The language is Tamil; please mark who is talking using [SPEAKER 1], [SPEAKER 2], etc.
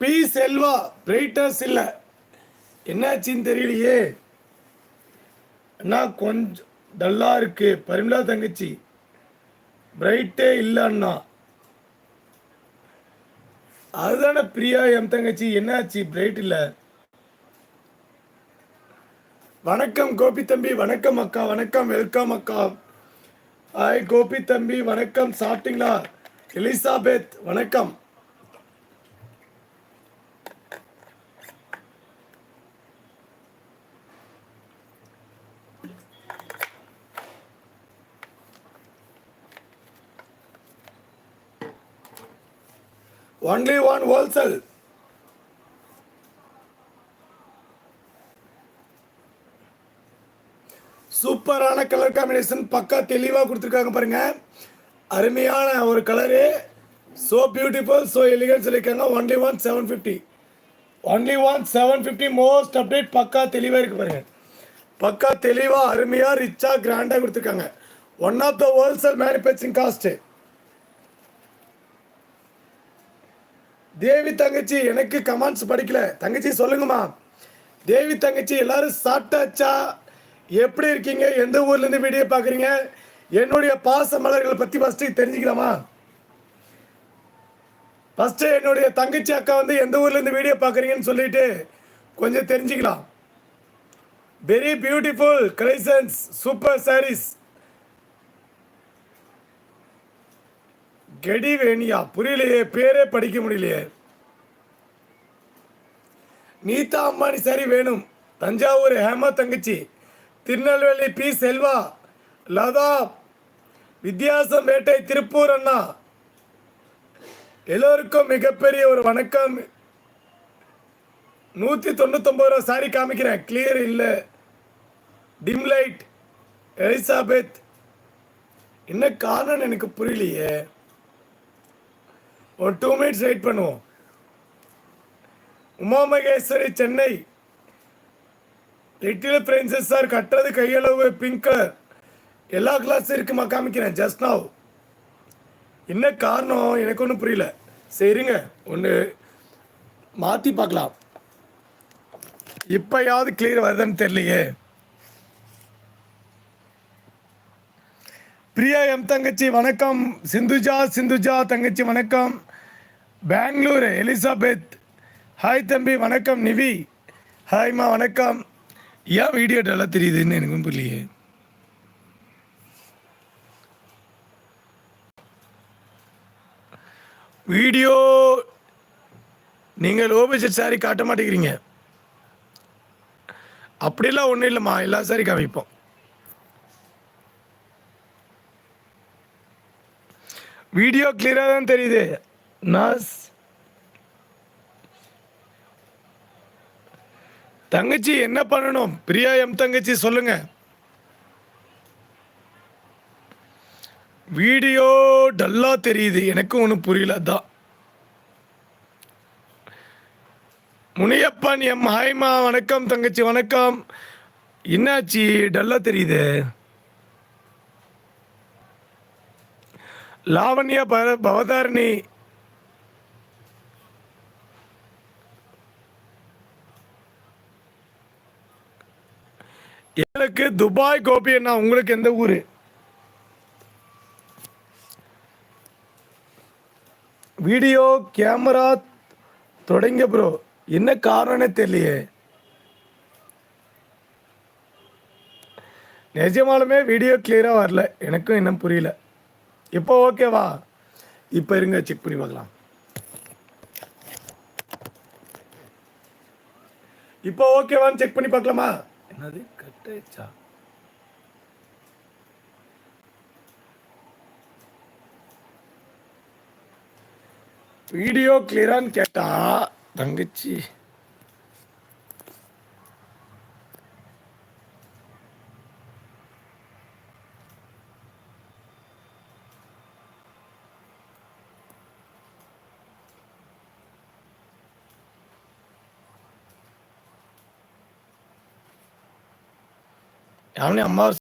[SPEAKER 1] பி செல்வா பிரைட்னஸ் இல்லை, என்னாச்சின்னு தெரியலையே அண்ணா, கொஞ்சம் டல்லா இருக்கு. பரிமளா தங்கச்சி பிரைட்டே இல்லை அண்ணா. அதுதானே பிரியா எம் தங்கச்சி, என்னாச்சு பிரைட் இல்லை? வணக்கம் கோபி தம்பி, வணக்கம் அக்கா, வணக்கம், வெல்கம் அக்கா. ஹாய் கோபி தம்பி, வணக்கம், சாப்பிட்டீங்களா? எலிசாபெத் வணக்கம். Only one wholesale. சூப்பரான கலர் காம்பினேஷன், பக்கா தெளிவாக கொடுத்துருக்காங்க பாருங்க. அருமையான ஒரு colour, so beautiful, so elegant சொல்லியிருக்காங்க. Only one 750, only one 750. Most update, பக்கா தெளிவாக இருக்கு பாருங்க. பக்கா தெளிவாக அருமையாக ரிச்சாக கிராண்டாக கொடுத்துருக்காங்க. One of the wholesale manufacturing cost. Devi தங்கச்சி எனக்கு கமெண்ட்ஸ் படிக்கல, தங்கச்சி சொல்லுங்கம்மா. தேவி தங்கச்சி எல்லாரும் சாப்பிட்டாச்சா? எப்படி இருக்கீங்க? எந்த ஊர்லேருந்து வீடியோ பார்க்குறீங்க? என்னுடைய பாச மலர்களை பற்றி ஃபஸ்ட்டு தெரிஞ்சுக்கலாமா? ஃபஸ்ட்டு என்னுடைய தங்கச்சி அக்கா வந்து எந்த ஊர்லேருந்து வீடியோ பார்க்குறீங்கன்னு சொல்லிட்டு கொஞ்சம் தெரிஞ்சுக்கலாம். Very beautiful collections, super saris. கெடி வேணியா? புரியலையே, பேரே படிக்க முடியலையே. நீதா அம்பானி சாரி வேணும். தஞ்சாவூர் ஹேமா தங்கச்சி, திருநெல்வேலி பி செல்வா, லதா, வித்தியாசம் வேட்டை, திருப்பூர் அண்ணா, எல்லோருக்கும் மிகப்பெரிய ஒரு வணக்கம். 199 ரூபா சாரி காமிக்கிறேன், கிளியர் இல்லை. டிம் லைட், எலிசாபெத், என்ன காரணம் எனக்கு புரியலையே. ஒரு 2 மினிட்ஸ் வெயிட் பண்ணுவோம். Uma Maheswari Chennai, little princess sir கட்டுறது கையளவு, பிங்க் கலர், எல்லா கிளாஸும் இருக்குமா, காமிக்கிறேன் ஜஸ்ட் நவ். என்ன காரணம் எனக்கு ஒன்றும் புரியல. சரிங்க, ஒன்று மாற்றி பார்க்கலாம். இப்போயாவது கிளியர் வருதுன்னு தெரியலையே. பிரியா எம் தங்கச்சி வணக்கம். சிந்துஜா தங்கச்சி வணக்கம். பெங்களூர் எலிசாபெத், ஹாய் தம்பி வணக்கம். நிவி, ஹாய்மா வணக்கம். ஏன் வீடியோ நல்லா தெரியுதுன்னு எனக்கும் புரியலையே. வீடியோ நீங்கள் லோ பட்ஜெட் சாரி காட்ட மாட்டேங்கிறீங்க. அப்படிலாம் ஒன்றும் இல்லைம்மா, எல்லா சாரி காமிப்போம். வீடியோ கிளியராக தான் தெரியுது. நாஸ் தங்கச்சி என்ன பண்ணணும்? பிரியா எம் தங்கச்சி சொல்லுங்க. வீடியோ டல்லா தெரியுது, எனக்கும் ஒன்றும் புரியல. தான் முனியப்பன் எம், ஹாய்மா வணக்கம் தங்கச்சி வணக்கம். என்னாச்சு டல்லா தெரியுது? லாவண்யா பவதாரணி, எனக்கு துபாய். கோபி அண்ணா, உங்களுக்கு எந்த ஊர்? வீடியோ கேமரா தொடங்க ப்ரோ, என்ன காரணம்னே தெரியலையே. நிஜமாலுமே வீடியோ கிளியராக வரல, எனக்கும் இன்னும் புரியல. இப்போ ஓகேவா? இப்போ இருங்க செக் பண்ணி பார்க்கலாம். இப்போ ஓகேவான்னு செக் பண்ணி பார்க்கலாமா? என்னது கட் ஆயிடுச்சா? வீடியோ கிளியரான்னு கேட்டா தங்கச்சி அவனே அம்மா